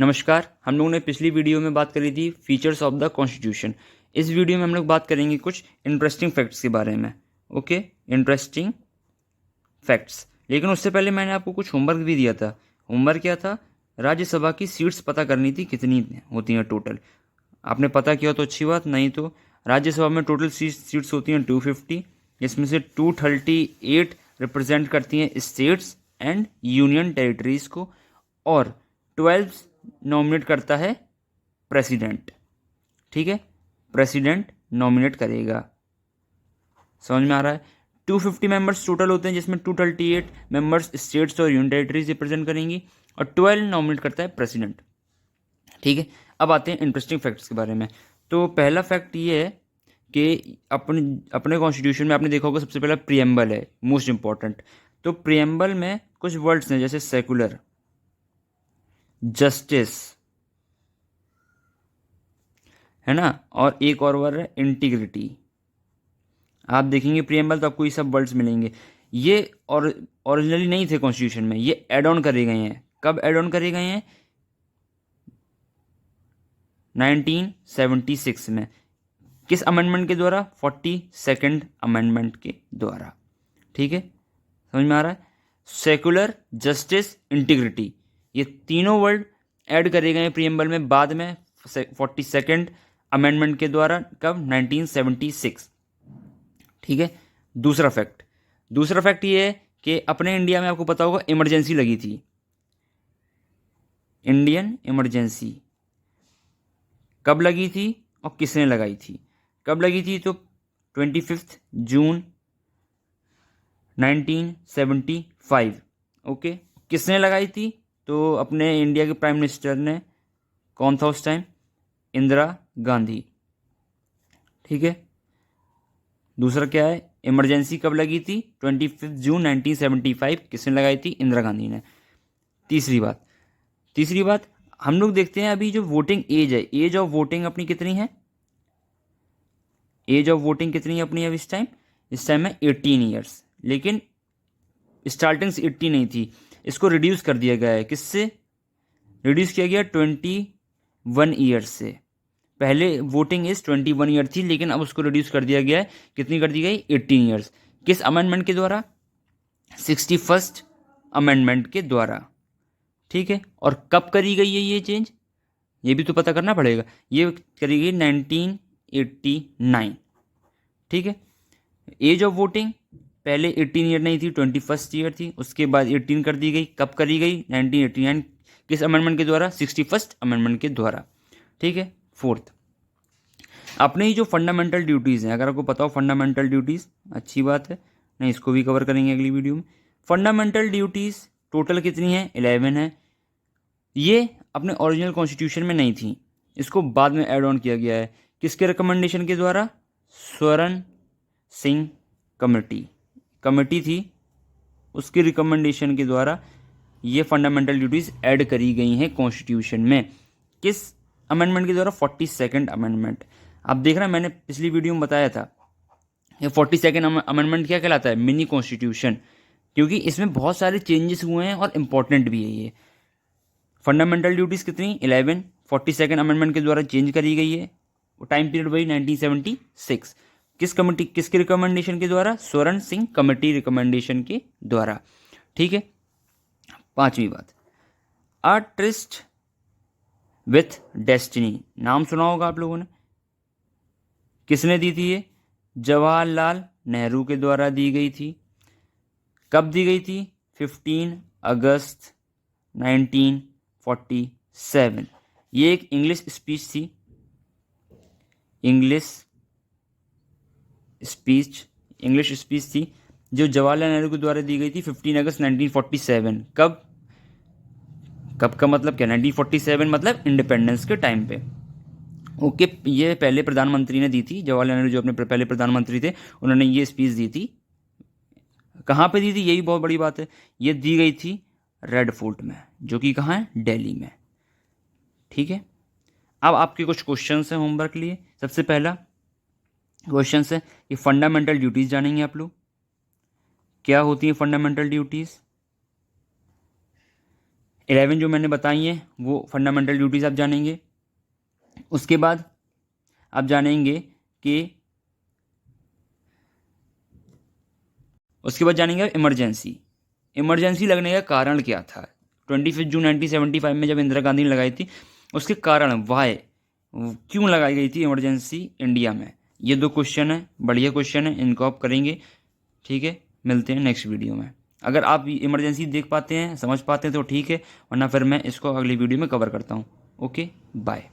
नमस्कार। हम लोगों ने पिछली वीडियो में बात करी थी फीचर्स ऑफ द कॉन्स्टिट्यूशन। इस वीडियो में हम लोग बात करेंगे कुछ इंटरेस्टिंग फैक्ट्स के बारे में। Okay, interesting facts. लेकिन उससे पहले मैंने आपको कुछ होमवर्क भी दिया था। होमवर्क क्या था? राज्यसभा की सीट्स पता करनी थी, कितनी होती हैं टोटल। आपने पता किया तो अच्छी बात, नहीं तो राज्यसभा में टोटल सीट्स होती हैं 250। इसमें से 238 रिप्रेजेंट करती हैं स्टेट्स एंड यूनियन टेरिटरीज को, और 12 नॉमिनेट करता है प्रेसिडेंट। ठीक है, प्रेसिडेंट नॉमिनेट करेगा। समझ में आ रहा है? 250 मेंबर्स टोटल होते हैं, जिसमें 238 मेंबर्स स्टेट्स और यूनियन टेरिटरीज रिप्रेजेंट करेंगी, और 12 नॉमिनेट करता है प्रेसिडेंट। ठीक है, अब आते हैं इंटरेस्टिंग फैक्ट्स के बारे में। तो पहला फैक्ट ये है कि अपने अपने कॉन्स्टिट्यूशन में आपने देखा होगा, सबसे पहला प्रियम्बल है, मोस्ट इंपॉर्टेंट। तो प्रियम्बल में कुछ वर्ड्स हैं, जैसे सेकुलर, जस्टिस, है ना, और एक और वर्ड है इंटीग्रिटी। आप देखेंगे प्रियम्बल तो आपको ये सब वर्ड्स मिलेंगे। ये और ओरिजिनली नहीं थे कॉन्स्टिट्यूशन में, ये एड ऑन करे गए हैं। कब एड ऑन करे गए हैं? 1976 में। किस अमेंडमेंट के द्वारा? 42nd अमेंडमेंट के द्वारा। ठीक है, समझ में आ रहा है? सेकुलर, जस्टिस, इंटीग्रिटी, ये तीनों वर्ड ऐड करे गए प्रियम्बल में बाद में 42nd अमेंडमेंट के द्वारा। कब? 1976। ठीक है। दूसरा फैक्ट ये है कि अपने इंडिया में आपको पता होगा इमरजेंसी लगी थी, इंडियन इमरजेंसी। कब लगी थी और किसने लगाई थी? कब लगी थी? तो 25 जून 1975। ओके, किसने लगाई थी? तो अपने इंडिया के प्राइम मिनिस्टर ने। कौन था उस टाइम? इंदिरा गांधी। ठीक है। दूसरा क्या है? इमरजेंसी कब लगी थी? 25 जून 1975। किसने लगाई थी? इंदिरा गांधी ने। तीसरी बात हम लोग देखते हैं, अभी जो वोटिंग एज है, एज ऑफ वोटिंग अपनी कितनी है? एज ऑफ वोटिंग कितनी है अपनी अब इस टाइम? इस टाइम है 18 ईयर्स। लेकिन स्टार्टिंग से 80 नहीं थी, इसको रिड्यूस कर दिया गया है। किससे रिड्यूस किया गया? 21 ईयर्स से। पहले वोटिंग एज 21 ईयर थी, लेकिन अब उसको रिड्यूस कर दिया गया है। कितनी कर दी गई? 18 ईयर्स। किस अमेंडमेंट के द्वारा? 61st अमेंडमेंट के द्वारा। ठीक है। और कब करी गई है ये चेंज? ये भी तो पता करना पड़ेगा। ये करी गई 1989। ठीक है। एज ऑफ वोटिंग पहले 18 ईयर नहीं थी, 21st ईयर थी, उसके बाद 18 कर दी गई। कब करी गई? 1989। किस अमेंडमेंट के द्वारा? 61st अमेंडमेंट के द्वारा। ठीक है। फोर्थ, अपने ही जो फंडामेंटल ड्यूटीज़ हैं, अगर आपको पता हो फंडामेंटल ड्यूटीज़, अच्छी बात है, नहीं इसको भी कवर करेंगे अगली वीडियो में। फंडामेंटल ड्यूटीज़ टोटल कितनी है? 11 है। ये अपने ओरिजिनल कॉन्स्टिट्यूशन में नहीं थी, इसको बाद में ऐड ऑन किया गया है। किसके रिकमेंडेशन के द्वारा? स्वर्ण सिंह कमेटी थी, उसके रिकमेंडेशन के द्वारा ये फंडामेंटल ड्यूटीज़ ऐड करी गई हैं कॉन्स्टिट्यूशन में। किस अमेंडमेंट के द्वारा? 42nd amendment. आप देख रहे हैं, मैंने पिछली वीडियो में बताया था, ये 42nd अमेंडमेंट क्या कहलाता है? मिनी कॉन्स्टिट्यूशन, क्योंकि इसमें बहुत सारे चेंजेस हुए हैं और इंपॉर्टेंट भी है ये। फंडामेंटल ड्यूटीज़ कितनी? 11। 42nd अमेंडमेंट के द्वारा चेंज करी गई है। वो टाइम पीरियड वही 1976। किसके रिकमेंडेशन के द्वारा? स्वर्ण सिंह कमेटी रिकमेंडेशन के द्वारा। ठीक है। पांचवी बात, अ ट्रिस्ट विथ डेस्टिनी, नाम सुना होगा आप लोगों ने। किसने दी थी ये? जवाहरलाल नेहरू के द्वारा दी गई थी। कब दी गई थी? 15 अगस्त 1947। ये एक इंग्लिश स्पीच थी, इंग्लिश स्पीच थी जो जवाहरलाल नेहरू के द्वारा दी गई थी 15 अगस्त 1947। कब का मतलब क्या? 1947 मतलब इंडिपेंडेंस के टाइम पे। ओके, ये पहले प्रधानमंत्री ने दी थी, जवाहरलाल नेहरू जो अपने पहले प्रधानमंत्री थे, उन्होंने ये स्पीच दी थी। कहाँ पे दी थी? यही बहुत बड़ी बात है। ये दी गई थी रेड फोर्ट में, जो कि कहाँ है? दिल्ली में। ठीक है। अब आपके कुछ क्वेश्चंस हैं होमवर्क के लिए। सबसे पहला क्वेश्चन है कि फंडामेंटल ड्यूटीज जानेंगे आप लोग। क्या होती है फंडामेंटल ड्यूटीज? 11 जो मैंने बताई हैं वो फंडामेंटल ड्यूटीज़ आप जानेंगे। उसके बाद आप जानेंगे कि इमरजेंसी। इमरजेंसी लगने का कारण क्या था। 25 जून 1975 में जब इंदिरा गांधी ने लगाई थी, उसके कारण वाई, क्यों लगाई गई थी इमरजेंसी इंडिया में। ये 2 क्वेश्चन है, बढ़िया क्वेश्चन है, इनको आप करेंगे। ठीक है, मिलते हैं नेक्स्ट वीडियो में। अगर आप इमरजेंसी देख पाते हैं, समझ पाते हैं तो ठीक है, वरना फिर मैं इसको अगली वीडियो में कवर करता हूँ। Okay, bye.